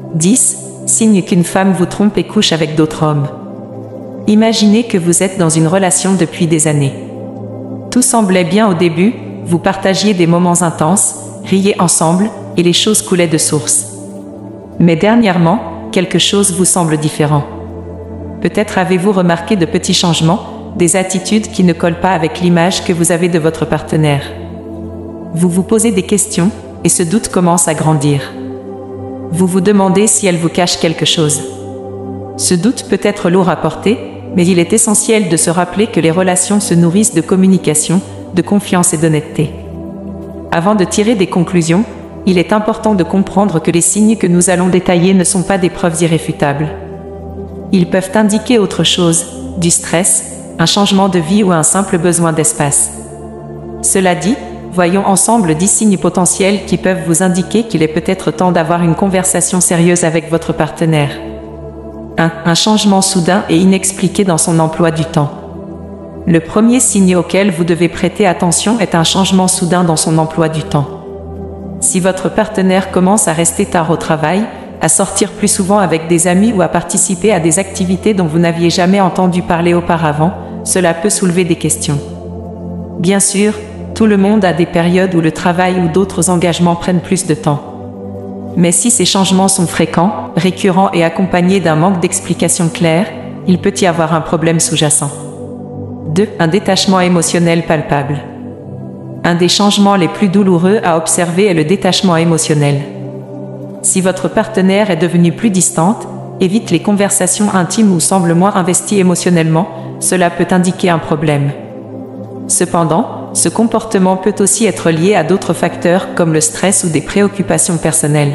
10. Signe qu'une femme vous trompe et couche avec d'autres hommes. Imaginez que vous êtes dans une relation depuis des années. Tout semblait bien au début, vous partagiez des moments intenses, riez ensemble, et les choses coulaient de source. Mais dernièrement, quelque chose vous semble différent. Peut-être avez-vous remarqué de petits changements, des attitudes qui ne collent pas avec l'image que vous avez de votre partenaire. Vous vous posez des questions, et ce doute commence à grandir. Vous vous demandez si elle vous cache quelque chose. Ce doute peut être lourd à porter, mais il est essentiel de se rappeler que les relations se nourrissent de communication, de confiance et d'honnêteté. Avant de tirer des conclusions, il est important de comprendre que les signes que nous allons détailler ne sont pas des preuves irréfutables. Ils peuvent indiquer autre chose, du stress, un changement de vie ou un simple besoin d'espace. Cela dit, voyons ensemble 10 signes potentiels qui peuvent vous indiquer qu'il est peut-être temps d'avoir une conversation sérieuse avec votre partenaire. 1. Un changement soudain et inexpliqué dans son emploi du temps. Le premier signe auquel vous devez prêter attention est un changement soudain dans son emploi du temps. Si votre partenaire commence à rester tard au travail, à sortir plus souvent avec des amis ou à participer à des activités dont vous n'aviez jamais entendu parler auparavant, cela peut soulever des questions. Bien sûr, tout le monde a des périodes où le travail ou d'autres engagements prennent plus de temps. Mais si ces changements sont fréquents, récurrents et accompagnés d'un manque d'explication claire, il peut y avoir un problème sous-jacent. 2. Un détachement émotionnel palpable. Un des changements les plus douloureux à observer est le détachement émotionnel. Si votre partenaire est devenu plus distante, évite les conversations intimes ou semble moins investi émotionnellement, cela peut indiquer un problème. Cependant, ce comportement peut aussi être lié à d'autres facteurs comme le stress ou des préoccupations personnelles.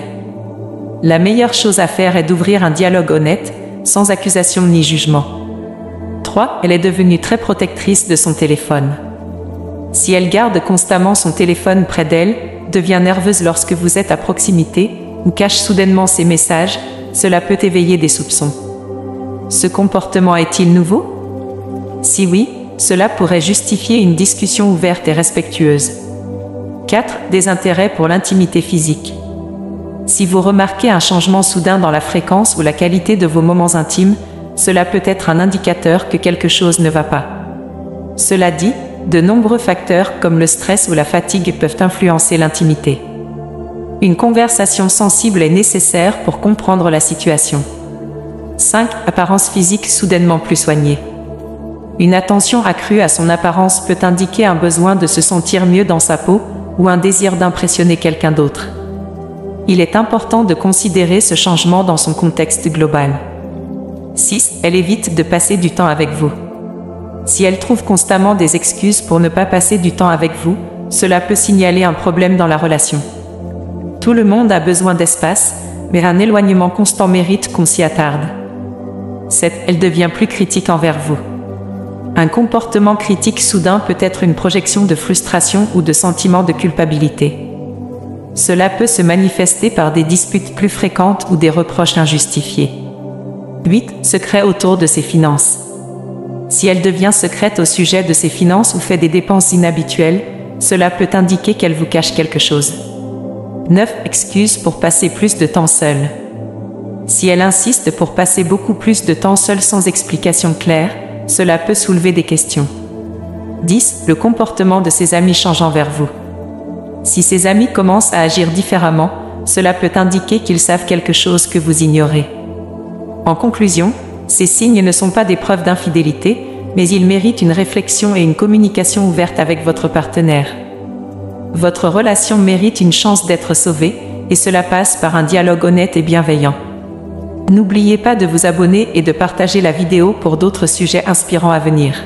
La meilleure chose à faire est d'ouvrir un dialogue honnête, sans accusation ni jugement. 3. Elle est devenue très protectrice de son téléphone. Si elle garde constamment son téléphone près d'elle, devient nerveuse lorsque vous êtes à proximité, ou cache soudainement ses messages, cela peut éveiller des soupçons. Ce comportement est-il nouveau? Si oui, cela pourrait justifier une discussion ouverte et respectueuse. 4. Des intérêts pour l'intimité physique. Si vous remarquez un changement soudain dans la fréquence ou la qualité de vos moments intimes, cela peut être un indicateur que quelque chose ne va pas. Cela dit, de nombreux facteurs comme le stress ou la fatigue peuvent influencer l'intimité. Une conversation sensible est nécessaire pour comprendre la situation. 5. Apparence physique soudainement plus soignée. Une attention accrue à son apparence peut indiquer un besoin de se sentir mieux dans sa peau ou un désir d'impressionner quelqu'un d'autre. Il est important de considérer ce changement dans son contexte global. 6. Elle évite de passer du temps avec vous. Si elle trouve constamment des excuses pour ne pas passer du temps avec vous, cela peut signaler un problème dans la relation. Tout le monde a besoin d'espace, mais un éloignement constant mérite qu'on s'y attarde. 7. Elle devient plus critique envers vous. Un comportement critique soudain peut être une projection de frustration ou de sentiment de culpabilité. Cela peut se manifester par des disputes plus fréquentes ou des reproches injustifiés. 8. Secret autour de ses finances. Si elle devient secrète au sujet de ses finances ou fait des dépenses inhabituelles, cela peut indiquer qu'elle vous cache quelque chose. 9. Excuses pour passer plus de temps seule. Si elle insiste pour passer beaucoup plus de temps seule sans explication claire, cela peut soulever des questions. 10. Le comportement de ses amis change envers vous. Si ses amis commencent à agir différemment, cela peut indiquer qu'ils savent quelque chose que vous ignorez. En conclusion, ces signes ne sont pas des preuves d'infidélité, mais ils méritent une réflexion et une communication ouverte avec votre partenaire. Votre relation mérite une chance d'être sauvée, et cela passe par un dialogue honnête et bienveillant. N'oubliez pas de vous abonner et de partager la vidéo pour d'autres sujets inspirants à venir.